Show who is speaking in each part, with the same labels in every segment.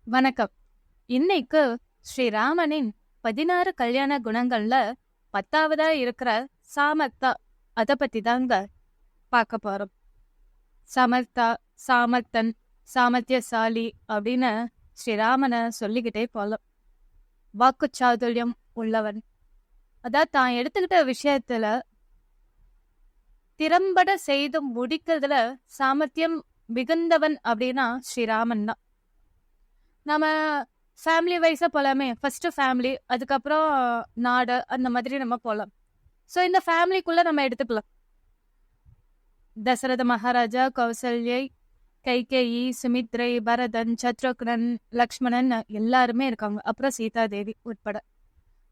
Speaker 1: வணக்கம். இன்னைக்கு ஸ்ரீராமனின் 16 கல்யாண குணங்கள்ல 10வதா இருக்கிற சாமர்த்தா அத பத்தி தாங்க பார்க்க போறோம். சமர்த்தா, சாமர்த்தன், சாமர்த்தியசாலி அப்படின்னு ஸ்ரீராமனை சொல்லிக்கிட்டே போலாம். வாக்குச்சாதுல்யம் உள்ளவன். அதாவது தான் எடுத்துக்கிட்ட விஷயத்துல திறம்பட செய்து முடிக்கிறதுல சாமர்த்தியம் மிகுந்தவன் அப்படின்னா ஸ்ரீராமன் தான். நம்ம ஃபேமிலி வைஸா போலாமே. ஃபர்ஸ்ட் ஃபேமிலி, அதுக்கப்புறம் நாடு, அந்த மாதிரி நம்ம போலாம். ஸோ இந்த ஃபேமிலிக்குள்ள நம்ம எடுத்துக்கலாம். தசரத மகாராஜா, கௌசல்யை, கைகேயி, சுமித்ரை, பரதன், சத்ருக்னன், லக்ஷ்மணன் எல்லாருமே இருக்காங்க. அப்புறம் சீதா தேவி உட்பட.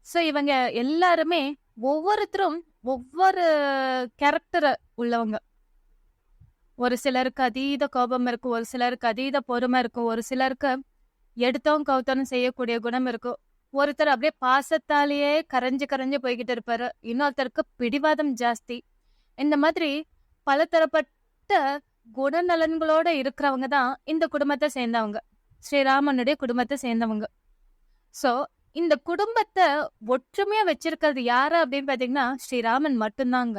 Speaker 1: ஸோ இவங்க எல்லாருமே ஒவ்வொருத்தரும் ஒவ்வொரு கேரக்டர் உள்ளவங்க. ஒரு சிலருக்கு அதீத கோபம் இருக்கும், ஒரு சிலருக்கு அதீத பொறுமை இருக்கும், ஒரு சிலருக்கு எடுத்தோம் கவுத்தோன்னு செய்யக்கூடிய குணம் இருக்கும். ஒருத்தர் அப்படியே பாசத்தாலேயே கரைஞ்சு கரைஞ்சு போய்கிட்டு இருப்பாரு. இன்னொருத்தருக்கு பிடிவாதம் ஜாஸ்தி. இந்த மாதிரி பலதரப்பட்ட குணநலன்களோட இருக்கிறவங்க தான் இந்த குடும்பத்தை சேர்ந்தவங்க. ஸ்ரீராமனுடைய குடும்பத்தை சேர்ந்தவங்க. சோ இந்த குடும்பத்தை ஒற்றுமையா வச்சிருக்கிறது யாரு அப்படின்னு பாத்தீங்கன்னா ஸ்ரீராமன் மட்டும்தாங்க.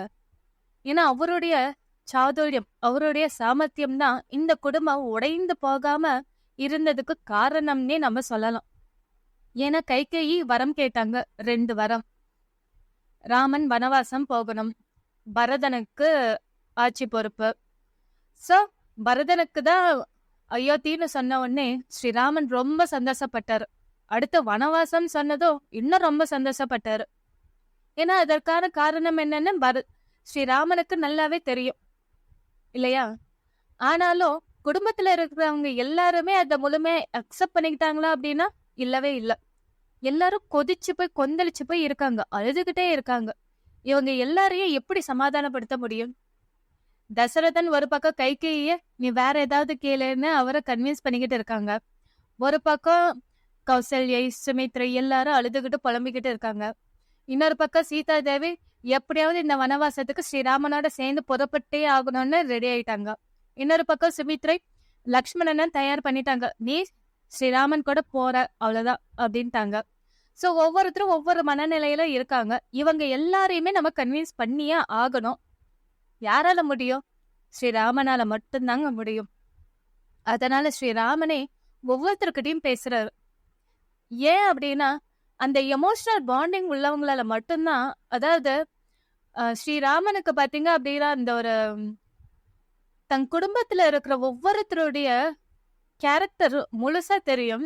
Speaker 1: ஏன்னா அவருடைய சாதுரியம், அவருடைய சாமர்த்தியம் தான் இந்த குடும்பம் உடைந்து போகாம இருந்ததுக்கு காரணம்னே நம்ம சொல்லலாம். ஏன்னா கைகேயி வரம் கேட்டாங்க, 2 வரம். ராமன் வனவாசம் போகணும், பரதனுக்கு ஆட்சி பொறுப்பு. சோ பரதனுக்கு தான் அயோத்தின்னு சொன்ன உடனே ஸ்ரீராமன் ரொம்ப சந்தோஷப்பட்டாரு. அடுத்து வனவாசம் சொன்னதும் இன்னும் ரொம்ப சந்தோஷப்பட்டாரு. ஏன்னா அதற்கான காரணம் என்னன்னு ஸ்ரீராமனுக்கு நல்லாவே தெரியும் இல்லையா? ஆனாலும் குடும்பத்துல இருக்கிறவங்க எல்லாருமே அதை முழுமையா அக்செப்ட் பண்ணிக்கிட்டாங்களா அப்படின்னா இல்லவே இல்ல. எல்லாரும் கொதிச்சு போய் கொந்தளிச்சு போய் இருக்காங்க, அழுதுகிட்டே இருக்காங்க. இவங்க எல்லாரையும் எப்படி சமாதானப்படுத்த முடியும்? தசரதன் ஒரு பக்கம் கைகேயிய நீ வேற ஏதாவது கேளுன்னு அவரை கன்வின்ஸ் பண்ணிக்கிட்டு இருக்காங்க. ஒரு பக்கம் கௌசல்யை, சுமித்ரை எல்லாரும் அழுதுகிட்டு புலம்பிக்கிட்டு இருக்காங்க. இன்னொரு பக்கம் சீதா தேவி எப்படியாவது இந்த வனவாசத்துக்கு ஸ்ரீராமனோட சேர்ந்து புறப்பட்டே ஆகணும்னு ரெடி ஆயிட்டாங்க. இன்னொரு பக்கம் சுமித்ரை லக்ஷ்மணனை தயார் பண்ணிட்டாங்க, நீ ஸ்ரீராமன் கூட போற அவ்வளவுதான் அப்படின்ட்டாங்க. சோ ஒவ்வொருத்தரும் ஒவ்வொரு மனநிலையில இருக்காங்க. இவங்க எல்லாரையுமே நம்ம கன்வின்ஸ் பண்ணியே ஆகணும். யாரால முடியும்? ஸ்ரீராமனால மட்டும்தாங்க முடியும். அதனால ஸ்ரீராமனே ஒவ்வொருத்தருக்கிட்டையும் பேசுறாரு. ஏன் அப்படின்னா அந்த எமோஷனல் பாண்டிங் உள்ளவங்களால மட்டும்தான். அதாவது ஸ்ரீராமனுக்கு பாத்தீங்க அப்படின்னா அந்த ஒரு தன் குடும்பத்துல இருக்கிற ஒவ்வொருத்தருடைய கேரக்டர் முழுசா தெரியும்.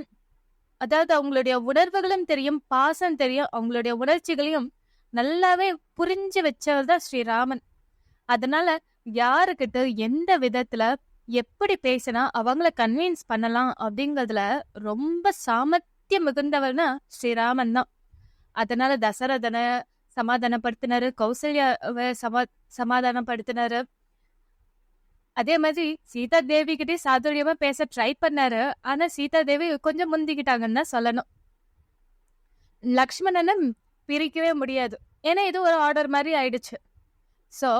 Speaker 1: அதாவது அவங்களுடைய உணர்வுகளும் தெரியும், பாசம் தெரியும், அவங்களுடைய உணர்ச்சிகளையும் நல்லாவே புரிஞ்சு வச்சவர் தான் ஸ்ரீராமன். அதனால யாருக்கிட்ட எந்த விதத்துல எப்படி பேசினா அவங்கள கன்வின்ஸ் பண்ணலாம் அப்படிங்கறதுல ரொம்ப சாமர்த்தியம் மிகுந்தவர்னா ஸ்ரீராமன் தான். அதனால தசரதனை சமாதானப்படுத்தினாரு, கௌசல்யாவை சமாதானப்படுத்தினாரு. அதே மாதிரி சீதா தேவி கிட்டே சாதுரியமா பேச ட்ரை பண்ணாரு. ஆனா சீதா தேவி கொஞ்சம் முந்திக்கிட்டாங்கன்னு தான் சொல்லணும். லக்ஷ்மணனை பிரிக்கவே முடியாது, ஏன்னா இது ஒரு ஆர்டர் மாதிரி ஆயிடுச்சு. சோ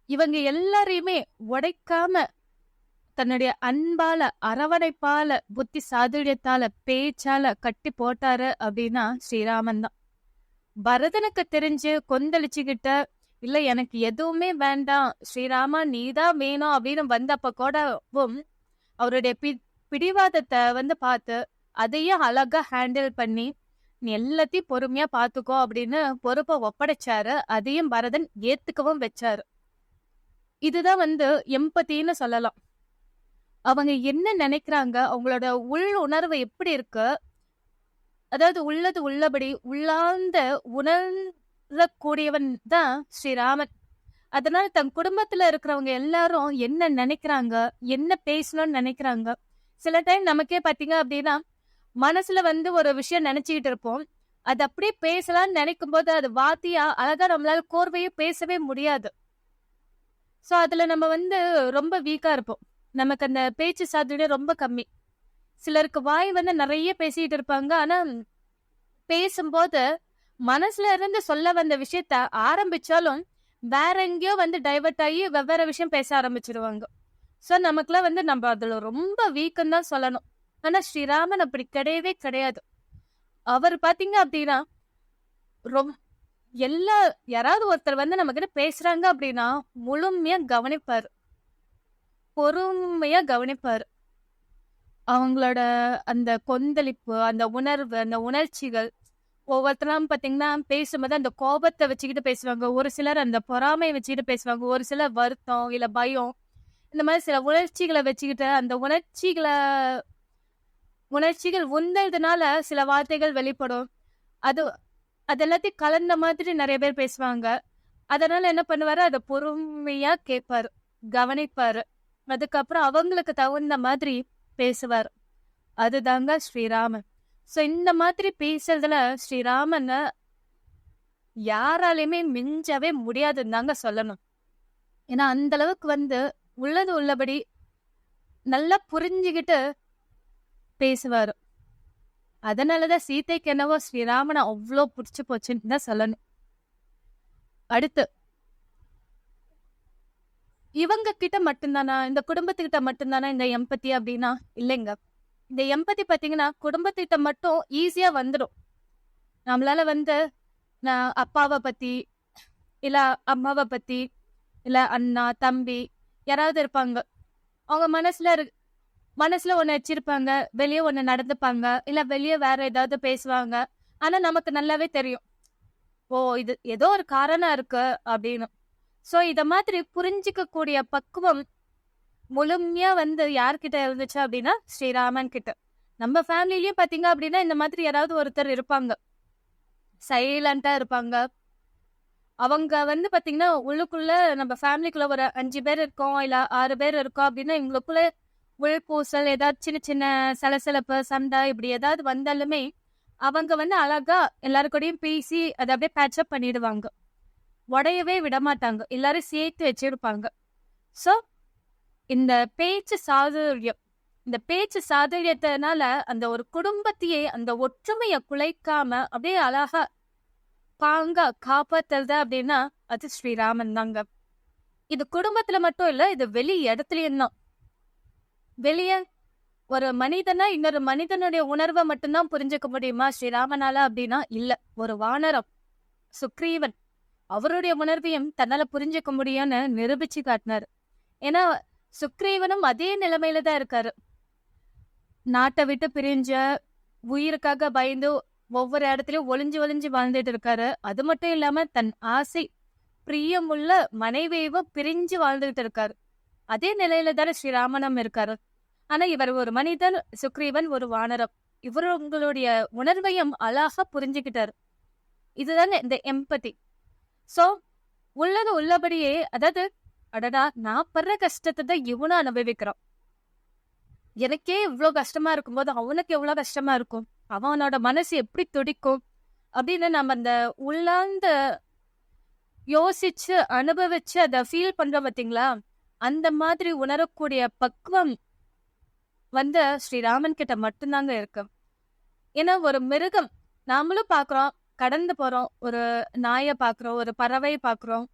Speaker 1: இவங்க எல்லாரையுமே உடைக்காம தன்னுடைய அன்பால, அரவணைப்பால, புத்தி சாதுரியத்தால, பேச்சால கட்டி போட்டாரு அப்படின்னா ஸ்ரீராமன் தான். பரதனுக்கு தெரிஞ்சு கொந்தளிச்சுக்கிட்ட, இல்ல எனக்கு எதுவுமே வேண்டாம் ஸ்ரீராமா நீதான் வேணும் அப்படின்னு வந்தப்ப கூடவும் அவருடைய பிடிவாதத்தை பார்த்து அதையும் அழகா ஹேண்டில் பண்ணி நீ எல்லாத்தையும் பொறுமையா பாத்துக்கோ அப்படின்னு பொறுப்பை ஒப்படைச்சாரு. அதையும் பரதன் ஏத்துக்கவும் வச்சாரு. இதுதான் எம்பத்தின்னு சொல்லலாம். அவங்க என்ன நினைக்கிறாங்க, அவங்களோட உள் உணர்வு எப்படி இருக்கு, அதாவது உள்ளது உள்ளபடி உள்ளார்ந்த உணரக்கூடியவன் தான் ஸ்ரீராமன். அதனால தன் குடும்பத்துல இருக்கிறவங்க எல்லாரும் என்ன நினைக்கிறாங்க, என்ன பேசணும்னு நினைக்கிறாங்க. சில டைம் நமக்கே பாத்தீங்க அப்படின்னா மனசுல ஒரு விஷயம் நினைச்சுக்கிட்டு இருப்போம். அது அப்படியே பேசலாம்னு நினைக்கும் போது அது வார்த்தையா அழகா நம்மளால கோர்வையே பேசவே முடியாது. சோ அதுல நம்ம ரொம்ப வீக்கா இருப்போம். நமக்கு அந்த பேச்சு சாதுரியம் ரொம்ப கம்மி. சிலருக்கு வாய் நிறைய பேசிட்டு இருப்பாங்க, ஆனா பேசும்போது மனசுல இருந்து சொல்ல வந்த விஷயத்த ஆரம்பிச்சாலும் வேற எங்கேயோ டைவர்ட் ஆகி வெவ்வேறு விஷயம் பேச ஆரம்பிச்சிருவாங்க. சோ நமக்குலாம் நம்ம அதுல ரொம்ப வீக்குன்னு தான் சொல்லணும். ஆனா ஸ்ரீராமன் அப்படி கிடையவே கிடையாது. அவர் பாத்தீங்க அப்படின்னா ரொம்ப எல்லா யாராவது ஒருத்தர் வந்து நம்ம கிட்ட பேசுறாங்க அப்படின்னா முழுமையா கவனிப்பாரு, பொறுமையா கவனிப்பாரு. அவங்களோட அந்த கொந்தளிப்பு, அந்த உணர்வு, அந்த உணர்ச்சிகள் ஒவ்வொருத்தரும் பாத்தீங்கன்னா பேசும்போது அந்த கோபத்தை வச்சுக்கிட்டு பேசுவாங்க. ஒரு சிலர் அந்த பொறாமையை வச்சுக்கிட்டு பேசுவாங்க. ஒரு சிலர் வருத்தம் இல்ல பயம் இந்த மாதிரி சில உணர்ச்சிகளை வச்சுக்கிட்டு அந்த உணர்ச்சிகள் உந்ததுனால சில வார்த்தைகள் வெளிப்படும். அது அது எல்லாத்தையும் கலந்த மாதிரி நிறைய பேர் பேசுவாங்க. அதனால என்ன பண்ணுவாரு, அதை பொறுமையா கேட்பாரு, கவனிப்பாரு. அதுக்கப்புறம் அவங்களுக்கு தகுந்த மாதிரி பேசுவார். அதுதாங்க ஸ்ரீராமன். சோ இந்த மாதிரி பேசுறதுல ஸ்ரீராமன் யாராலையுமே மிஞ்சவே முடியாதுன்னு தாங்க சொல்லணும். ஏன்னா அந்த அளவுக்கு வந்து உள்ளது உள்ளபடி நல்லா புரிஞ்சுக்கிட்டு பேசுவாரு. அதனாலதான் சீதைக்கு என்னவோ ஸ்ரீராமனை அவ்வளோ பிடிச்சு போச்சுன்னு தான் சொல்லணும். அடுத்து இவங்க கிட்ட மட்டும்தானா, இந்த குடும்பத்துக்கிட்ட மட்டும்தானா இந்த எம்பத்தி அப்படின்னா இல்லைங்க. இந்த எம்பத்தி பாத்தீங்கன்னா குடும்பத்திட்ட மட்டும் ஈஸியா வந்துடும். நம்மளால வந்து நான் அப்பாவை பத்தி இல்ல அம்மாவை பத்தி இல்ல அண்ணா தம்பி யாராவது இருப்பாங்க. அவங்க மனசுல ஒண்ணு வச்சிருப்பாங்க, வெளியே ஒண்ணு நடந்துப்பாங்க, இல்ல வெளியே வேற ஏதாவது பேசுவாங்க. ஆனா நமக்கு நல்லாவே தெரியும், ஓ இது ஏதோ ஒரு காரணம் இருக்கு அப்படின்னு. சோ இத மாதிரி புரிஞ்சிக்க கூடிய பக்குவம் முழுமையா வந்து யார்கிட்ட இருந்துச்சு அப்படின்னா ஸ்ரீராமன் கிட்ட. நம்ம ஃபேமிலிலயும் பாத்தீங்க அப்படின்னா இந்த மாதிரி யாராவது ஒருத்தர் இருப்பாங்க, சைலண்டா இருப்பாங்க. அவங்க வந்து பாத்தீங்கன்னா உள்ளுக்குள்ள நம்ம ஃபேமிலிக்குள்ள ஒரு 5 பேர் இருக்கோம் இல்ல 6 பேர் இருக்கோம் அப்படின்னா எங்களுக்குள்ள உள்பூசல் ஏதாவது சின்ன சின்ன சலசலப்பு சண்டை இப்படி ஏதாவது வந்தாலுமே அவங்க வந்து அழகா எல்லாரு கூடயும் பேசி அதை அப்படியே பேட்சப் பண்ணிடுவாங்க. உடையவே விட மாட்டாங்க, எல்லாரும் சேர்த்து வச்சிருப்பாங்க. சோ இந்த பேச்சு சாதுரியத்தினால அந்த ஒரு குடும்பத்தையே அந்த ஒற்றுமையை குலைக்காம அப்படியே அழகா பாங்கா காப்பாத்துறது அப்படின்னா அது ஸ்ரீராமன் தாங்க. இது குடும்பத்துல மட்டும் இல்ல, இது வெளி இடத்துலயும் தான். வெளியே ஒரு மனிதனா இன்னொரு மனிதனுடைய உணர்வை மட்டும்தான் புரிஞ்சுக்க முடியுமா ஸ்ரீராமனால அப்படின்னா இல்ல. ஒரு வானரம் சுக்ரீவன் அவருடைய உணர்வையும் தன்னால புரிஞ்சுக்க முடியும்னு நிரூபிச்சு காட்டினாரு. ஏன்னா சுக்ரீவனும் அதே நிலைமையில தான் இருக்காரு. நாட்டை விட்டு பிரிஞ்ச உயிருக்காக பயந்து ஒவ்வொரு இடத்துலயும் ஒளிஞ்சு ஒளிஞ்சு வாழ்ந்துட்டு இருக்காரு. அது மட்டும் இல்லாம தன் ஆசை பிரியமுள்ள மனைவியவும் பிரிஞ்சு வாழ்ந்துகிட்டு இருக்காரு. அதே நிலையில தானே ஸ்ரீராமனும் இருக்காரு. ஆனா இவர் ஒரு மனிதன், சுக்ரீவன் ஒரு வானரம். இவர் உங்களுடைய உணர்வையும் அழகா புரிஞ்சுக்கிட்டாரு. இதுதாங்க இந்த எம்பதி. சோ உள்ளது உள்ளபடியே, அதாவது அடடா நான் படுற கஷ்டத்தை தான் இவனும் அனுபவிக்கிறான், எனக்கே இவ்வளவு கஷ்டமா இருக்கும்போது அவனுக்கு எவ்வளவு கஷ்டமா இருக்கும், அவனோட மனசு எப்படி துடிக்கும் அப்படின்னு நம்ம அந்த உள்ளார்ந்த யோசிச்சு அனுபவிச்சு அதை ஃபீல் பண்றோம் பாத்தீங்களா. அந்த மாதிரி உணரக்கூடிய பக்குவம் வந்து ஸ்ரீராமன் கிட்ட மட்டும்தாங்க இருக்கு. ஏன்னா ஒரு மிருகம் நாமளும் பாக்குறோம், கடந்து போறோம், ஒரு நாயை பாக்குறோம், ஒரு பறவை பாக்குறோம்.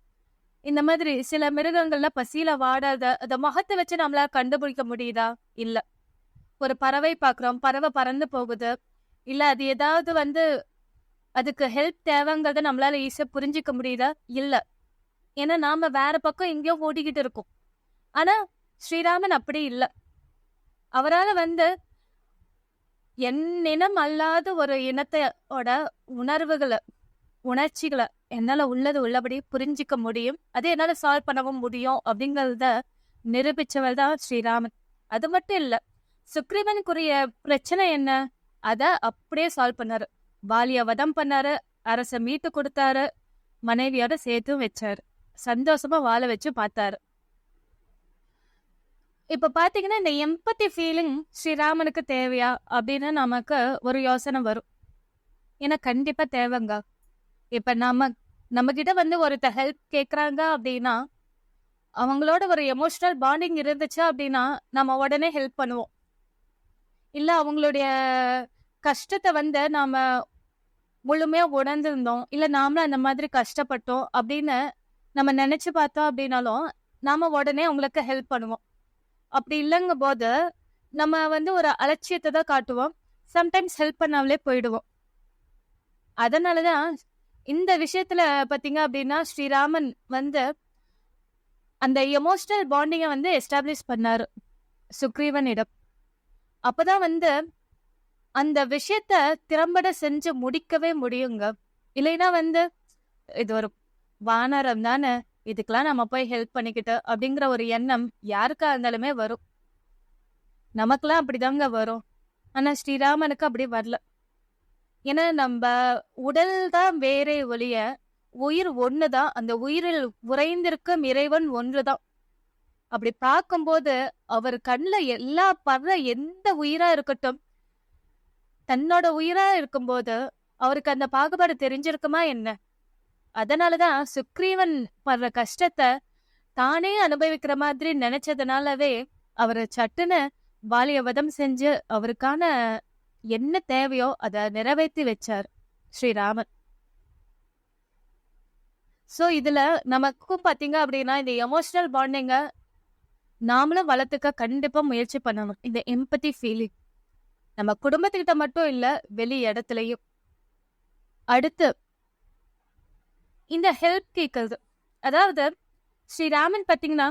Speaker 1: இந்த மாதிரி சில மிருகங்கள்ல பசியில வாடாத அந்த முகத்தை வச்சு நம்மளால கண்டுபிடிக்க முடியுதா? இல்ல. ஒரு பறவை பாக்குறோம், பறவை பறந்து போகுது, இல்ல அது ஏதாவது வந்து அதுக்கு ஹெல்ப் தேவைங்கிறத நம்மளால ஈஸியா புரிஞ்சுக்க முடியுதா? இல்ல. ஏன்னா நாம வேற பக்கம் எங்கேயோ ஓடிக்கிட்டு இருக்கோம். ஆனா ஸ்ரீராமன் அப்படி இல்ல. அவரால வந்து என்னினம் அல்லாத ஒரு இனத்தோட உணர்வுகளை உணர்ச்சிகளை என்னால உள்ளது உள்ளபடி புரிஞ்சிக்க முடியும், அதே என்னால சால்வ் பண்ணவும் முடியும் அப்படிங்கறத நிரூபிச்சவர் தான் ஸ்ரீராமன். அது மட்டும் இல்ல, சுக்ரீவனுக்குரிய பிரச்சனை என்ன அத அப்படியே சால்வ் பண்ணாரு. வாலிய வதம் பண்ணாரு, அரச மீட்டு கொடுத்தாரு, மனைவியோட சேர்த்தும் வச்சாரு, சந்தோஷமா வாழ வச்சு பார்த்தாரு. இப்ப பாத்தீங்கன்னா இந்த எம்பத்தி ஃபீலிங் ஸ்ரீராமனுக்கு தேவையா அப்படின்னு நமக்கு ஒரு யோசனை வரும். ஏன்னா கண்டிப்பா தேவைங்க. இப்ப நம்ம கிட்ட வந்து ஒருத்த ஹெல்ப் கேக்குறாங்க அப்படின்னா அவங்களோட ஒரு எமோஷனல் பாண்டிங் இருந்துச்சு அப்படின்னா நம்ம உடனே ஹெல்ப் பண்ணுவோம். இல்ல அவங்களுடைய கஷ்டத்தை வந்து நாம முழுமையா உணர்ந்திருந்தோம், இல்ல நாமளும் அந்த மாதிரி கஷ்டப்பட்டோம் அப்படின்னு நம்ம நினைச்சு பார்த்தோம் அப்படின்னாலும் நாம உடனே அவங்களுக்கு ஹெல்ப் பண்ணுவோம். அப்படி இல்லைங்க போது நம்ம வந்து ஒரு அலட்சியத்தை தான் காட்டுவோம். சம்டைம்ஸ் ஹெல்ப் பண்ணாமலே போயிடுவோம். அதனாலதான் இந்த விஷயத்துல பாத்தீங்க அப்படின்னா ஸ்ரீராமன் வந்து அந்த எமோஷனல் பாண்டிங்கை வந்து எஸ்டாப்ளிஷ் பண்ணாரு சுக்ரீவனிடம். அப்பதான் வந்து அந்த விஷயத்த திறம்பட செஞ்சு முடிக்கவே முடியுங்க. இல்லைன்னா வந்து இது ஒரு வானரம் தானே, இதுக்கெல்லாம் நம்ம போய் ஹெல்ப் பண்ணிக்கிட்டு அப்படிங்கிற ஒரு எண்ணம் யாருக்கா இருந்தாலுமே வரும். நமக்கெல்லாம் அப்படிதாங்க வரும். ஆனா ஸ்ரீராமனுக்கு அப்படி வரல. ஏன்னா நம்ம உடல் தான் வேறே ஒழிய உயிர் ஒண்ணுதான். அந்த உயிரில் உறைந்திருக்கும் இறைவன் ஒன்றுதான். அப்படி பார்க்கும்போது அவர் கண்ணுல எல்லா படுற எந்த உயிரா இருக்கட்டும், தன்னோட உயிரா இருக்கும்போது அவருக்கு அந்த பாகுபாடு தெரிஞ்சிருக்குமா என்ன? அதனாலதான் சுக்ரீவன் படுற கஷ்டத்தை தானே அனுபவிக்கிற மாதிரி நினைச்சதுனாலவே அவரு சட்டுன்னு வாலிய வதம் செஞ்சு அவருக்கான என்ன தேவையோ அதை நிறைவேற்றி வச்சார் ஸ்ரீராமன். சோ இதுல நமக்கும் பாத்தீங்க அப்படின்னா இந்த எமோஷனல் பாண்டிங்க நாமளும் வளர்த்துக்க கண்டிப்பா முயற்சி பண்ணணும். இந்த எம்பத்தி ஃபீலிங் நம்ம குடும்பத்துக்கிட்ட மட்டும் இல்ல, வெளி இடத்துலயும். அடுத்து இந்த ஹெல்ப் கேட்கறது. அதாவது ஸ்ரீராமன் பாத்தீங்கன்னா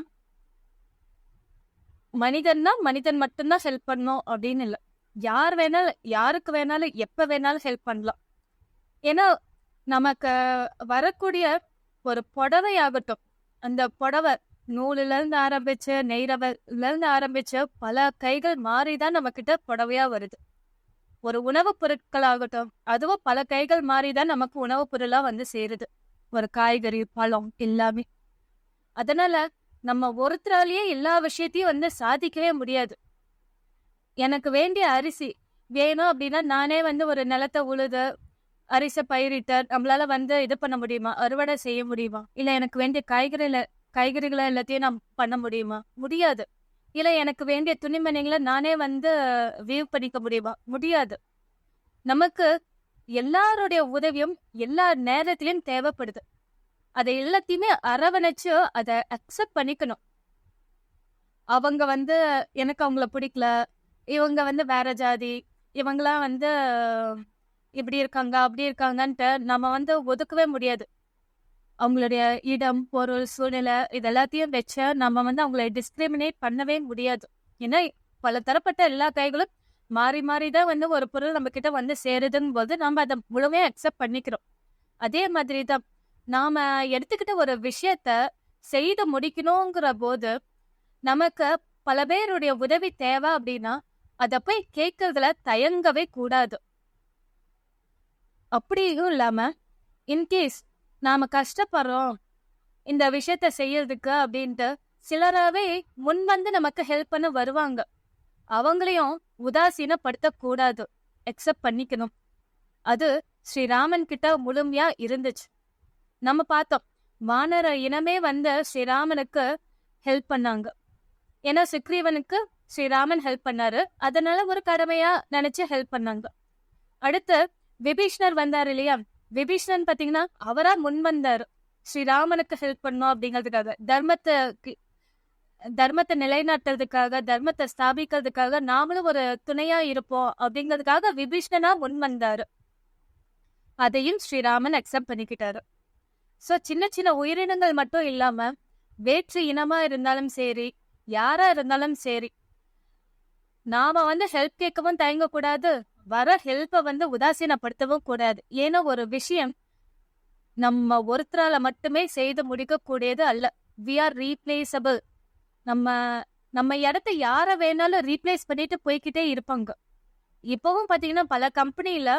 Speaker 1: மனிதன்னா மனிதன் மட்டும்தான் ஹெல்ப் பண்ணணும் அப்படின்னு இல்லை. யார் வேணாலும் யாருக்கு வேணாலும் எப்ப வேணாலும் ஹெல்ப் பண்ணலாம். ஏன்னா நமக்கு வரக்கூடிய ஒரு புடவை ஆகட்டும், அந்த புடவை நூலுல இருந்து ஆரம்பிச்சு நெய்றவர்ல இருந்து ஆரம்பிச்சு பல கைகள் மாறிதான் நம்ம கிட்ட புடவையா வருது. ஒரு உணவுப் பொருட்கள் ஆகட்டும், அதுவும் பல கைகள் மாறிதான் நமக்கு உணவுப் பொருளா வந்து சேருது. ஒரு காய்கறி, பழம் எல்லாமே. அதனால நம்ம ஒருத்தராலேயே எல்லா விஷயத்தையும் வந்து சாதிக்கவே முடியாது. எனக்கு வேண்டிய அரிசி வேணும் அப்படின்னா நானே வந்து ஒரு நிலத்தை உழுது அரிசி பயிரிட்ட நம்மளால வந்து இது பண்ண முடியுமா? அறுவடை செய்ய முடியுமா? இல்ல எனக்கு வேண்டிய காய்கறிகளை எல்லாத்தையும் நான் பண்ண முடியுமா? முடியாது. இல்ல எனக்கு வேண்டிய துணிமணிகளை நானே வந்து வீவ் பண்ணிக்க முடியுமா? முடியாது. நமக்கு எல்லாருடைய உதவியும் எல்லா நேரத்திலயும் தேவைப்படுது. அதை எல்லாத்தையுமே அரவணைச்சு அதை அக்செப்ட் பண்ணிக்கணும். அவங்க வந்து எனக்கு அவங்கள பிடிக்கல, இவங்க வந்து வேற ஜாதி, இவங்களாம் வந்து இப்படி இருக்காங்க அப்படி இருக்காங்கன்ட்டு நம்ம வந்து ஒதுக்கவே முடியாது. அவங்களுடைய இடம், பொருள், சூழ்நிலை இது எல்லாத்தையும் வச்சு நம்ம வந்து அவங்களை டிஸ்கிரிமினேட் பண்ணவே முடியாது. ஏன்னா பல தரப்பட்ட எல்லா கைகளும் மாறி மாறிதான் வந்து ஒரு பொருள் நம்ம கிட்ட வந்து சேருதுன்னு போது நம்ம அதை முழுமையா அக்செப்ட் பண்ணிக்கிறோம். அதே மாதிரிதான் நாம எடுத்துக்கிட்ட ஒரு விஷயத்த செய்து முடிக்கணுங்கிற போது நமக்கு பல பேருடைய உதவி தேவை அப்படின்னா அதை போய் கேட்கறதுல தயங்கவே கூடாது. அப்படியும் இல்லாம இன்கேஸ் நாம கஷ்டப்படுறோம் இந்த விஷயத்த செய்யறதுக்கு அப்படின்ட்டு சிலராவே முன் வந்து நமக்கு ஹெல்ப் பண்ண வருவாங்க. அவங்களையும் உதாசீனப்படுத்த கூடாது, அக்செப்ட் பண்ணிக்கணும். அது ஸ்ரீராமன் கிட்ட முழுமையா இருந்துச்சு. நம்ம பார்த்தோம், வானர இனமே வந்து ஸ்ரீராமனுக்கு ஹெல்ப் பண்ணாங்க. ஏன்னா சுக்ரீவனுக்கு ஸ்ரீராமன் ஹெல்ப் பண்ணாரு, அதனால ஒரு கடமையா நினைச்சு ஹெல்ப் பண்ணாங்க. அடுத்து விபீஷ்ணர் வந்தாரு இல்லையா? விபீஷ்ணன் பாத்தீங்கன்னா அவரா முன் வந்தாரு ஸ்ரீராமனுக்கு ஹெல்ப் பண்ணோம் அப்படிங்கிறதுக்காக. தர்மத்தை நிலைநாட்டுறதுக்காக, தர்மத்தை ஸ்தாபிக்கிறதுக்காக நாமளும் ஒரு துணையா இருப்போம் அப்படிங்கிறதுக்காக விபீஷ்ணனா முன் வந்தாரு. அதையும் ஸ்ரீராமன் அக்செப்ட் பண்ணிக்கிட்டாரு. சோ சின்ன சின்ன உயிரினங்கள் மட்டும் இல்லாம வேற்று இனமா இருந்தாலும் சரி, யாரா இருந்தாலும் சரி, நாம வந்து ஹெல்ப் கேட்கவும் தயங்க கூடாது, வர ஹெல்ப்பை வந்து உதாசீனப்படுத்தவும் கூடாது. ஏன்னா ஒரு விஷயம் நம்ம ஒருத்தரால மட்டுமே செய்து முடிக்க கூடியது அல்ல. We are replaceable. நம்ம நம்ம இடத்த யார வேணாலும் ரீப்ளேஸ் பண்ணிட்டு போய்கிட்டே இருப்பாங்க. இப்பவும் பாத்தீங்கன்னா பல கம்பெனில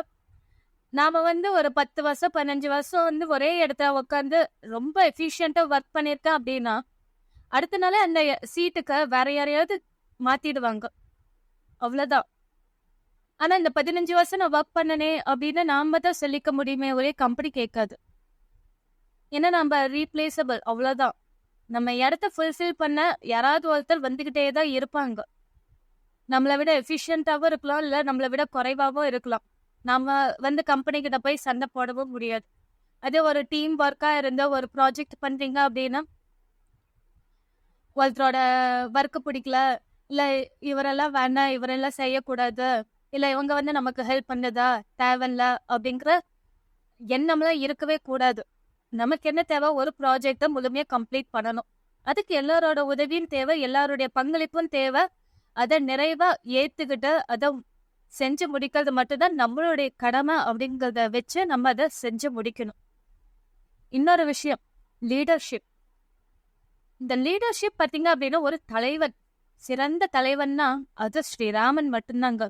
Speaker 1: நாம வந்து ஒரு 10 வருஷம் 15 வருஷம் வந்து ஒரே இடத்துல உட்காந்து ரொம்ப எஃபிஷியண்டா ஒர்க் பண்ணிருக்கேன் அப்படின்னா அடுத்த நாளே அந்த சீட்டுக்கு வேற யாரையாவது மாத்திடுவாங்க. அவ்வளவுதான். ஆனா இந்த 15 வருஷம் நான் ஒர்க் பண்ணனே அப்படின்னு நாம தான் சொல்லிக்க முடியுமே, ஒரே கம்பெனி கேட்காது. ஏன்னா நம்ம ரீப்ளேசபிள், அவ்வளவுதான். நம்ம இடத்த ஃபுல்ஃபில் பண்ண யாராவது ஒருத்தர் வந்துகிட்டே தான் இருப்பாங்க. நம்மளை விட எஃபிஷியன்டாவும் இருக்கலாம், இல்ல நம்மளை விட குறைவாகவும் இருக்கலாம். நாம வந்து கம்பெனி கிட்ட போய் சண்டை போடவும் முடியாது. அதே ஒரு டீம் ஒர்க்கா இருந்த ஒரு ப்ராஜெக்ட் பண்றீங்க அப்படின்னா ஒருத்தரோட ஒர்க்கு பிடிக்கல, இல்ல இவரெல்லாம் வேண்டாம், இவரெல்லாம் செய்யக்கூடாது, இல்ல இவங்க வந்து நமக்கு ஹெல்ப் பண்ணதா தேவையில்ல அப்படிங்கிற எண்ணம்லாம் இருக்கவே கூடாது. நமக்கு என்ன தேவை, ஒரு ப்ராஜெக்ட முழுமையா கம்ப்ளீட் பண்ணணும். அதுக்கு எல்லாரோட உதவியும் தேவை, எல்லாருடைய பங்களிப்பும் தேவை. அத நிறைவா ஏத்துக்கிட்டு அத செஞ்சு முடிக்கிறது மட்டும்தான் நம்மளுடைய கடமை அப்படிங்கிறத வச்சு நம்ம அத செஞ்சு முடிக்கணும். இன்னொரு விஷயம், லீடர்ஷிப். இந்த லீடர்ஷிப் பாத்தீங்க அப்படின்னா, ஒரு தலைவன், சிறந்த தலைவன்னா அது ஸ்ரீராமன் மட்டும்தாங்க.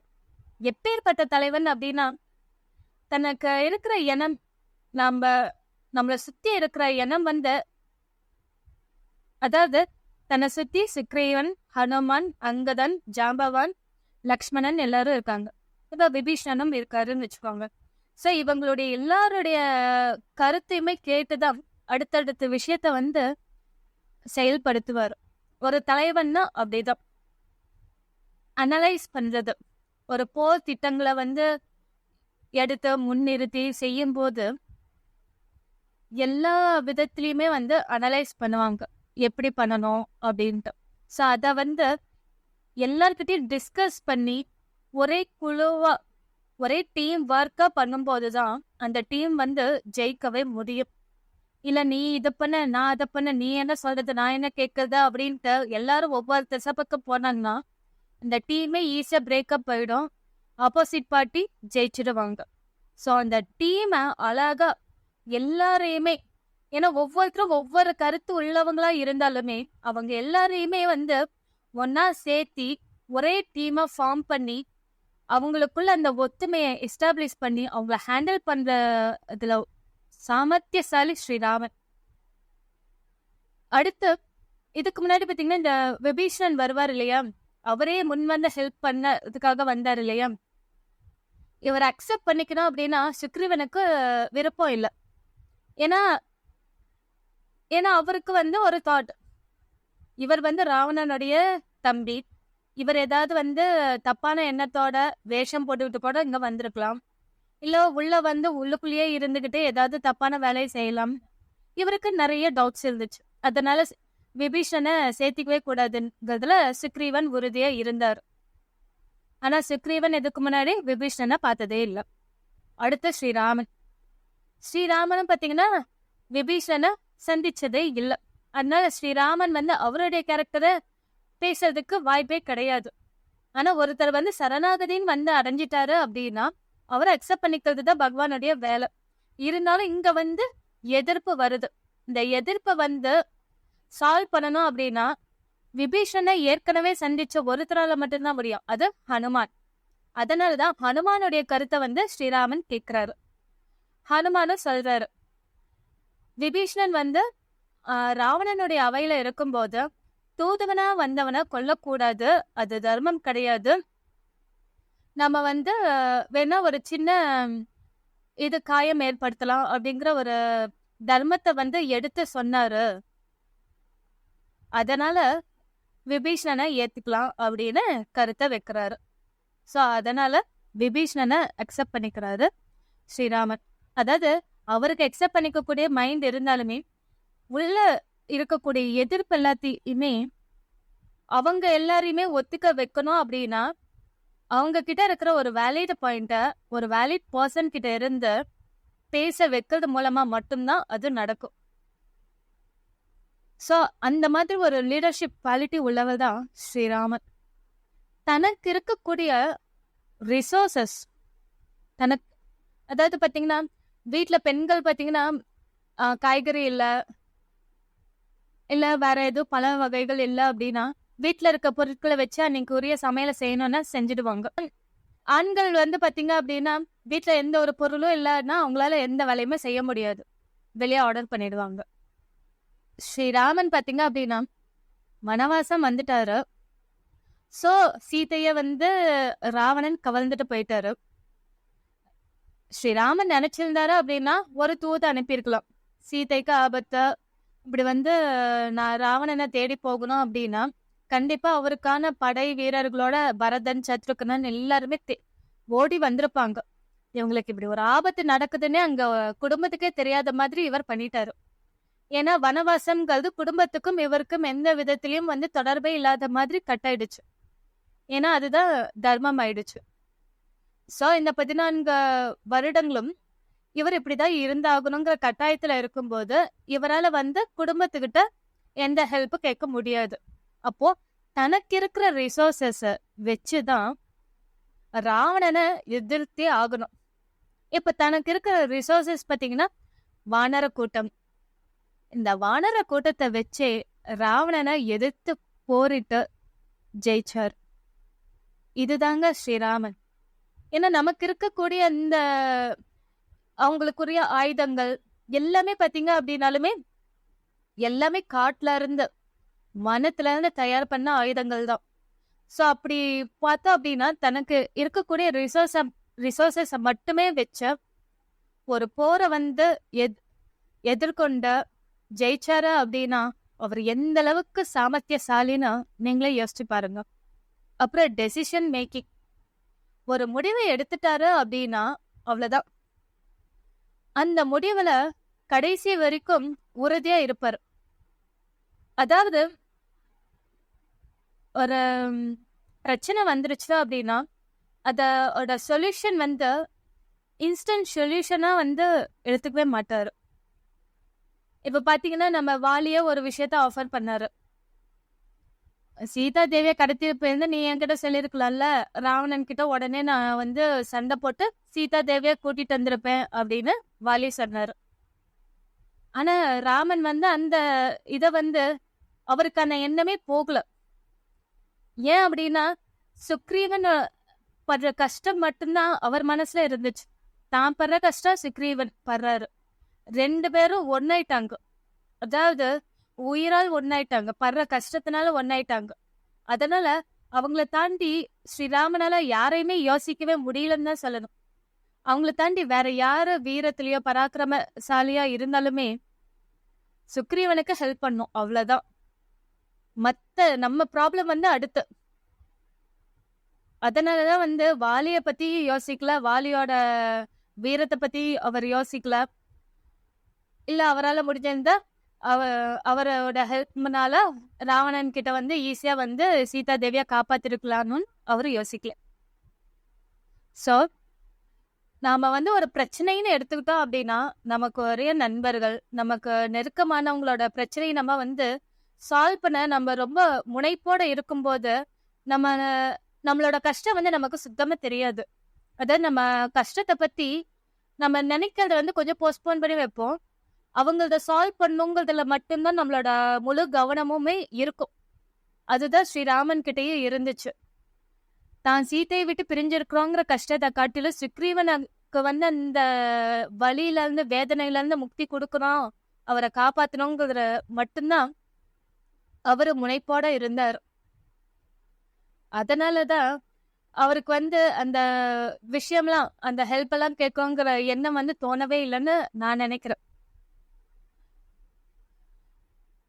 Speaker 1: எப்பேற்பட்ட தலைவன் அப்படின்னா, தனக்கு இருக்கிற எண்ணம், நம்ம நம்மளை சுத்தி இருக்கிற எண்ணம் வந்து, அதாவது தன்னை சுத்தி சுக்ரீவன், ஹனுமான், அங்கதன், ஜாம்பவான், லக்ஷ்மணன் எல்லாரும் இருக்காங்க. இப்ப விபீஷணனும் இருக்காருன்னு வச்சுக்கோங்க. சோ இவங்களுடைய எல்லாருடைய கருத்தையுமே கேட்டுதான் அடுத்தடுத்த விஷயத்த வந்து செயல்படுத்துவார். ஒரு தலைவன்னா அப்படிதான் அனலைஸ் பண்றது. ஒரு போர் திட்டங்களை வந்து எடுத்து முன்னிறுத்தி செய்யும் போது எல்லா விதத்திலயுமே வந்து அனலைஸ் பண்ணுவாங்க, எப்படி பண்ணணும் அப்படின்ட்டு. ஸோ அதை வந்து எல்லார்கிட்டையும் டிஸ்கஸ் பண்ணி ஒரே குழுவா, ஒரே டீம் ஒர்க்கா பண்ணும்போதுதான் அந்த டீம் வந்து ஜெயிக்கவே முடியும். இல்ல நீ இதை பண்ண, நான் அதை பண்ண, நீ என்ன சொல்றது, நான் என்ன கேட்கறது அப்படின்ட்டு எல்லாரும் ஒவ்வொரு திசைப்பக்கம் போனாங்கன்னா இந்த டீமே ஈஸியா பிரேக்கப் ஆயிடும். Opposite party ஜெயிச்சிடுவாங்க. ஸோ அந்த டீமை அழகா எல்லாரையுமே, ஏன்னா ஒவ்வொருத்தரும் ஒவ்வொரு கருத்து உள்ளவங்களா இருந்தாலுமே அவங்க எல்லாரையுமே வந்து ஒன்னா சேர்த்தி ஒரே டீமை ஃபார்ம் பண்ணி அவங்களுக்குள்ள அந்த ஒத்துமையை எஸ்டாப்ளிஷ் பண்ணி அவங்கள ஹேண்டில் பண்ற இதுல சாமர்த்தியசாலி ஸ்ரீராமன். அடுத்து இதுக்கு முன்னாடி பாத்தீங்கன்னா இந்த விபீஷணன் வருவார் இல்லையா, அவரே முன் வந்து ஹெல்ப் பண்ணதுக்காக வந்தார் இல்லையா. இவர் அக்செப்ட் பண்ணிக்கணும் அப்படின்னா சுக்ரீவனுக்கு விருப்பம் இல்லை. ஏன்னா ஏன்னா அவருக்கு வந்து ஒரு தாட், இவர் வந்து ராவணனுடைய தம்பி, இவர் ஏதாவது வந்து தப்பான எண்ணத்தோட வேஷம் போட்டுக்கிட்டு கூட இங்க வந்திருக்கலாம், இல்ல உள்ள வந்து உள்ளுக்குள்ளேயே இருந்துகிட்டு ஏதாவது தப்பான வேலையை செய்யலாம். இவருக்கு நிறைய டவுட்ஸ் இருந்துச்சு. அதனால விபீஷணனை சேர்த்திக்கவே கூடாதுங்கிறதுல சுக்ரீவன் உறுதியா இருந்தார். ஆனா சுக்ரீவன் இதுக்கு முன்னாடி விபீஷணனை பார்த்ததே இல்லை. அடுத்து ஸ்ரீராமனும் பாத்தீங்கன்னா விபீஷணனை சந்திச்சதே இல்லை. அதனால ஸ்ரீராமன் வந்து அவருடைய கேரக்டரை பேசுறதுக்கு வாய்ப்பே கிடையாது. ஆனா ஒருத்தர் வந்து சரணாகதின்னு வந்து அடைஞ்சிட்டாரு அப்படின்னா அவரை அக்செப்ட் பண்ணிக்கிறது தான் பகவானுடைய வேலை. இருந்தாலும் இங்க வந்து எதிர்ப்பு வருது. இந்த எதிர்ப்பை வந்து சால்வ் பண்ணணும் அப்படின்னா விபீஷணனை ஏற்கனவே சந்திச்ச ஒருத்தரால மட்டும்தான் முடியும், அது ஹனுமான். அதனாலதான் ஹனுமானுடைய கருத்தை வந்து ஸ்ரீராமன் கேட்கிறாரு. ஹனுமானும் சொல்றாரு, விபீஷணன் வந்து ராவணனுடைய அவையில இருக்கும்போது தூதுவனா வந்தவனை கொல்லக்கூடாது, அது தர்மம் கிடையாது. நம்ம வந்து வேணா ஒரு சின்ன இது காயம் ஏற்படுத்தலாம் அப்படிங்கிற ஒரு தர்மத்தை வந்து எடுத்து சொன்னாரு. அதனால விபீஷணனை ஏத்துக்கலாம் அப்படின்னு கருத்தை வைக்கிறாரு. ஸோ அதனால விபீஷணனை அக்செப்ட் பண்ணிக்கிறாரு ஸ்ரீராமன். அதாவது அவருக்கு அக்செப்ட் பண்ணிக்கக்கூடிய மைண்ட் இருந்தாலுமே உள்ள இருக்கக்கூடிய எதிர்ப்பு எல்லாத்தையுமே அவங்க எல்லாரையுமே ஒத்துக்க வைக்கணும் அப்படின்னா அவங்க கிட்ட இருக்கிற ஒரு வேலிட் பாயிண்ட ஒரு வேலிட் பர்சன் கிட்ட இருந்து பேச வைக்கிறது மூலமா மட்டும்தான் அது நடக்கும். ஸோ அந்த மாதிரி ஒரு லீடர்ஷிப் குவாலிட்டி உள்ளவர் தான் ஸ்ரீராமன். தனக்கு இருக்கக்கூடிய ரிசோர்சஸ் தனக்கு, அதாவது பார்த்தீங்கன்னா வீட்டில் பெண்கள் பார்த்தீங்கன்னா காய்கறி இல்லை, இல்லை வேற எதுவும் பல வகைகள் இல்லை அப்படின்னா வீட்டில் இருக்க பொருட்களை வச்சு அன்னைக்கு உரிய சமையலை செய்யணும்னா செஞ்சுடுவாங்க. ஆண்கள் வந்து பார்த்தீங்க அப்படின்னா வீட்டில் எந்த ஒரு பொருளும் இல்லைன்னா அவங்களால எந்த வேலையுமே செய்ய முடியாது, வெளியே ஆர்டர் பண்ணிடுவாங்க. ஸ்ரீராமன் பார்த்தீங்க அப்படின்னா வனவாசம் வந்துட்டாரு. ஸோ சீதைய வந்து ராவணன் கவர்ந்துட்டு போயிட்டாரு. ஸ்ரீராமன் நினைச்சிருந்தாரு அப்படின்னா ஒரு தூது அனுப்பியிருக்கலாம், சீதைக்கு ஆபத்து, இப்படி வந்து நான் ராவணனை தேடி போகணும் அப்படின்னா கண்டிப்பா அவருக்கான படை வீரர்களோட பரதன், சத்ருகனன் எல்லாருமே ஓடி வந்திருப்பாங்க. இவங்களுக்கு இப்படி ஒரு ஆபத்து நடக்குதுன்னே அங்க குடும்பத்துக்கே தெரியாத மாதிரி இவர் பண்ணிட்டாரு. ஏன்னா வனவாசம்ங்கிறது குடும்பத்துக்கும் இவருக்கும் எந்த விதத்திலயும் வந்து தொடர்பே இல்லாத மாதிரி கட்டாயிடுச்சு. ஏன்னா அதுதான் தர்மம் ஆயிடுச்சு. சோ இந்த 14 வருடங்களும் இவர் இப்படிதான் இருந்தாகணுங்கிற கட்டாயத்துல இருக்கும்போது இவரால குடும்பத்துக்கிட்ட எந்த ஹெல்ப் கேட்க முடியாது. அப்போ தனக்கு இருக்கிற ரிசோர்சஸ் வச்சுதான் ராவணனை எதிர்த்தே ஆகணும். இப்ப தனக்கு இருக்கிற ரிசோர்சஸ் பாத்தீங்கன்னா வானர கூட்டம். இந்த வானர கூட்டத்தை வச்சே ராவணனை எதிர்த்து போரிட்டு ஜெயிச்சார். இதுதாங்க ஸ்ரீராமன். ஏன்னா நமக்கு இருக்கக்கூடிய இந்த அவங்களுக்குரிய ஆயுதங்கள் எல்லாமே பாத்தீங்க அப்படின்னாலுமே எல்லாமே காட்டுல இருந்து வனத்துல இருந்து தயார் பண்ண ஆயுதங்கள் தான். சோ அப்படி பார்த்தோம் அப்படின்னா தனக்கு இருக்கக்கூடிய ரிசோர்சஸ் மட்டுமே வச்ச ஒரு போரை எதிர்கொண்ட ஜெயிச்சாரு அப்படின்னா அவர் எந்த அளவுக்கு சாமர்த்தியசாலின்னு நீங்களே யோசிச்சு பாருங்க. அப்புறம் டெசிஷன் மேக்கிங், ஒரு முடிவை எடுத்துட்டாரு அப்படின்னா அவ்வளவுதான். அந்த முடிவுல கடைசி வரைக்கும் உறுதியா இருப்பார். அதாவது ஒரு பிரச்சனை வந்துருச்சு அப்படின்னா அதோட சொல்யூஷன் இன்ஸ்டன்ட் சொல்யூஷனா எடுத்துக்கவே மாட்டாரு. இப்ப பாத்தீங்கன்னா நம்ம வாலிய ஒரு விஷயத்த ஆஃபர் பண்ணாரு. சீதா தேவிய கடத்திட்டு போயிருந்து நீ என்கிட்ட சொல்லிருக்கலாம்ல, ராவணன் கிட்ட உடனே நான் சண்டை போட்டு சீதா தேவிய கூட்டிட்டு வந்திருப்பேன் அப்படின்னு வாலி சொன்னாரு. ஆனா ராமன் அந்த இத அவருக்கான எண்ணமே போகல. ஏன் அப்படின்னா சுக்ரீவன் படுற கஷ்டம் மட்டும்தான் அவர் மனசுல இருந்துச்சு. தான் படுற கஷ்டம் சுக்ரீவன் படுறாரு. 2 பேரும் ஒன்னாயிட்டாங்க. அதாவது உயிரால் ஒன்னாயிட்டாங்க, படுற கஷ்டத்தினால ஒன்னாயிட்டாங்க. அதனால அவங்கள தாண்டி ஸ்ரீராமனால யாரையுமே யோசிக்கவே முடியலன்னு தான் சொல்லணும். அவங்கள தாண்டி வேற யாரு வீரத்திலயோ பராக்கிரமசாலியா இருந்தாலுமே சுக்ரீவனுக்கு ஹெல்ப் பண்ணும், அவ்வளவுதான். மத்த நம்ம ப்ராப்ளம் அடுத்து. அதனாலதான் வாலிய பத்தி யோசிக்கல, வாலியோட வீரத்தை பத்தி அவர் யோசிக்கல. இல்ல அவரால் முடிஞ்சிருந்தா அவரோட ஹெல்ப்னால ராவணன் கிட்ட ஈஸியா சீதா தேவியா காப்பாத்திருக்கலாம்னு அவரு யோசிக்கல. சோ நாம ஒரு பிரச்சனைன்னு எடுத்துக்கிட்டோம் அப்படின்னா நமக்கு ஒரே நண்பர்கள், நமக்கு நெருக்கமானவங்களோட பிரச்சனையை நம்ம சால்வ் பண்ண நம்ம ரொம்ப முனைப்போட இருக்கும்போது நம்மளோட கஷ்டம் நமக்கு சுத்தமா தெரியாது. அதாவது நம்ம கஷ்டத்தை பத்தி நம்ம நினைக்கிறத கொஞ்சம் போஸ்ட்போன் பண்ணி வைப்போம். அவங்களத சால்வ் பண்ணுங்கிறதுல மட்டும்தான் நம்மளோட முழு கவனமுமே இருக்கும். அதுதான் ஸ்ரீராமன் கிட்டயே இருந்துச்சு. தான் சீத்தையை விட்டு பிரிஞ்சிருக்கிறோங்கிற கஷ்டத்தை காட்டிலும் சுக்ரீவனுக்கு அந்த வலியில இருந்து வேதனையில இருந்து முக்தி கொடுக்கணும், அவரை காப்பாத்தணுங்கிறத மட்டும்தான் அவரு முனைப்போட இருந்தார். அதனாலதான் அவருக்கு அந்த விஷயம்லாம் அந்த ஹெல்ப் எல்லாம் கேட்குங்கிற எண்ணம் தோணவே இல்லைன்னு நான் நினைக்கிறேன்.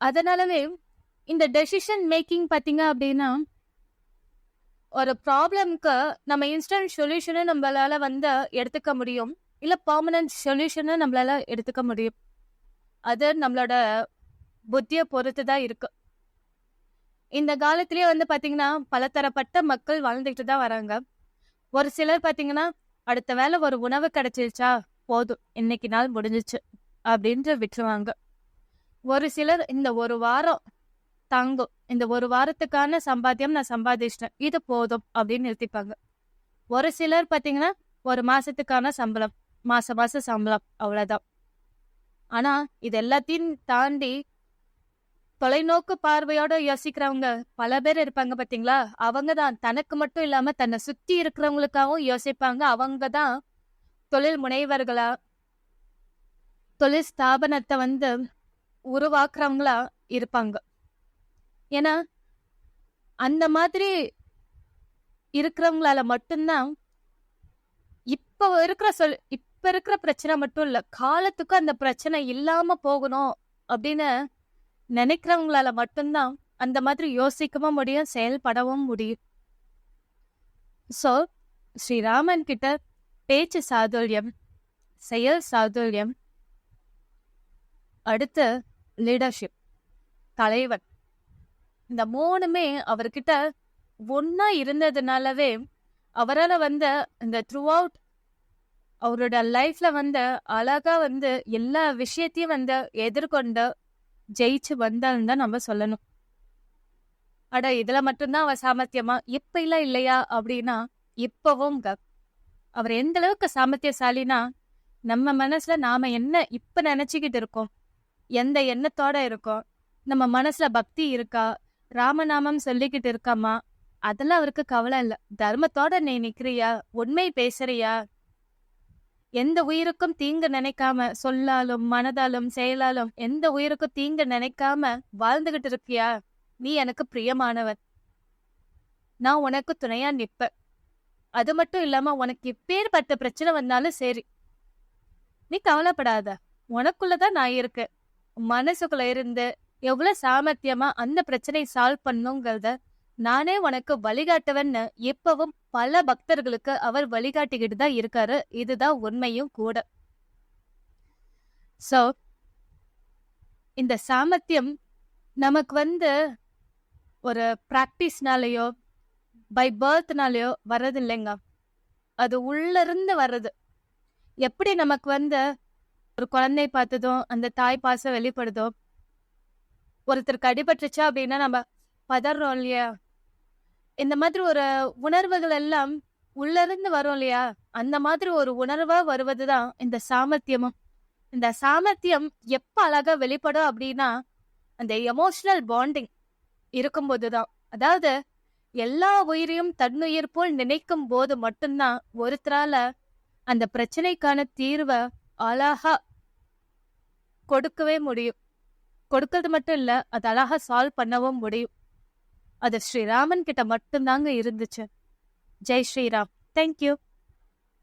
Speaker 1: அதனாலவே இந்த டெசிஷன் மேக்கிங் பாத்தீங்க அப்படின்னா ஒரு ப்ராப்ளம்க்கு நம்ம இன்ஸ்டன்ட் சொல்யூஷனை நம்மளால எடுத்துக்க முடியும், இல்ல பெர்மனன்ட் சொல்யூஷனை நம்மளால எடுத்துக்க முடியும். அது நம்மளோட புத்தியை பொறுத்து தான் இருக்கு. இந்த காலத்திலேயே பாத்தீங்கன்னா பலதரப்பட்ட மக்கள் வாழ்ந்துட்டு தான் வராங்க. ஒரு சிலர் பாத்தீங்கன்னா அடுத்த வேளை ஒரு உணவு கிடைச்சிருச்சா போதும், இன்னைக்கு நாள் முடிஞ்சிச்சு அப்படின்ட்டு விட்டுருவாங்க. ஒரு சிலர் இந்த ஒரு வாரம் தாங்கும், இந்த ஒரு வாரத்துக்கான சம்பாத்தியம் நான் சம்பாதிச்சிட்டேன், இது போதும் அப்படின்னு நிறுத்திப்பாங்க. ஒரு சிலர் பாத்தீங்கன்னா ஒரு மாசத்துக்கான சம்பளம், மாசம் சம்பளம், அவ்வளவுதான். ஆனா இது எல்லாத்தையும் தாண்டி தொலைநோக்கு பார்வையோட யோசிக்கிறவங்க பல பேர் இருப்பாங்க பாத்தீங்களா. அவங்கதான் தனக்கு மட்டும் இல்லாம தன்னை சுத்தி இருக்கிறவங்களுக்காகவும் யோசிப்பாங்க. அவங்கதான் தொழில் முனைவர்களா, தொழில் ஸ்தாபனத்தை உருவாக்குறவங்களா இருப்பாங்க. ஏன்னா அந்த மாதிரி இருக்கிறவங்களால மட்டும்தான் இப்ப இருக்கிற பிரச்சனை மட்டும் இல்ல, காலத்துக்கு அந்த பிரச்சனை இல்லாம போகணும் அப்படின்னு நினைக்கிறவங்களால மட்டும்தான் அந்த மாதிரி யோசிக்கவும் முடியும், செயல்படவும் முடியும். சோ ஸ்ரீராமன் கிட்ட பேச்சு சாதுரியம், செயல் சாதுரியம், அடுத்து லீடர்ஷிப், தலைவன், இந்த 3மே அவர்கிட்ட ஒன்னா இருந்ததுனாலவே அவரால இந்த த்ரூ அவுட் அவரோட லைஃப்ல அழகா எல்லா விஷயத்தையும் எதிர்கொண்டு ஜெயிச்சு வந்தான்னு தான் நம்ம சொல்லணும். அட இதுல மட்டும்தான் அவ சாமர்த்தியமா இப்ப இல்லையா அப்படின்னா இப்பவும் அவர் எந்த அளவுக்கு சாமர்த்தியசாலினா நம்ம மனசுல நாம என்ன இப்ப நினைச்சுக்கிட்டு இருக்கோம், எந்த எண்ணத்தோட இருக்கோம், நம்ம மனசுல பக்தி இருக்கா, ராமநாமம் சொல்லிக்கிட்டு இருக்காமா, அதெல்லாம் அவருக்கு கவலை இல்ல. தர்மத்தோட நீ நிக்கிறியா, உண்மை பேசுறியா, எந்த உயிருக்கும் தீங்கு நினைக்காம சொல்லாலும் மனதாலும் செயலாலும் எந்த உயிருக்கும் தீங்கு நினைக்காம வாழ்ந்துகிட்டு இருக்கியா, நீ எனக்கு பிரியமானவன், நான் உனக்கு துணையா நிப்ப. அது மட்டும் இல்லாம உனக்கு எப்பேற்பட்ட பிரச்சனை வந்தாலும் சரி, நீ கவலைப்படாத, உனக்குள்ளதான் நான் இருக்கேன். மனசுக்குள்ள இருந்து எவ்வளவு சாமர்த்தியமா அந்த பிரச்சனையை சால்வ் பண்ணுங்கிறத நானே உனக்கு வழிகாட்டுவேன்னு எப்பவும் பல பக்தர்களுக்கு அவர் வழிகாட்டிக்கிட்டு தான் இருக்காரு. இதுதான் உண்மையும் கூட. சோ இந்த சாமர்த்தியம் நமக்கு ஒரு பிராக்டிஸ்னாலயோ பை பர்த்னாலயோ வர்றது இல்லைங்க. அது உள்ள இருந்து வர்றது. எப்படி நமக்கு ஒரு குழந்தை பார்த்ததும் அந்த தாய் பாசம் வெளிப்படுதோ, ஒருத்தருக்கு அடிபட்டுச்சா அப்படின்னா நம்ம பதறோம் இல்லையா, இந்த மாதிரி ஒரு உணர்வுகள் எல்லாம் உள்ள இருந்து வரும் இல்லையா, அந்த மாதிரி ஒரு உணர்வா வருவதுதான் இந்த சாமர்த்தியமும். இந்த சாமர்த்தியம் எப்ப அழகா வெளிப்படும் அப்படின்னா அந்த எமோஷனல் பாண்டிங் இருக்கும்போதுதான். அதாவது எல்லா உயிரையும் தன்னுயிர் போல் நினைக்கும் போது மட்டும்தான் ஒருத்தரால அந்த பிரச்சனைக்கான தீர்வை அழகா கொடுக்கவே முடியும். கொடுக்கறது மட்டும் இல்ல, அது அழகா சால்வ் பண்ணவும் முடியும். அது ஸ்ரீராமன் கிட்ட மட்டும்தாங்க இருந்துச்சு. ஜெய் ஸ்ரீராம். தேங்க்யூ.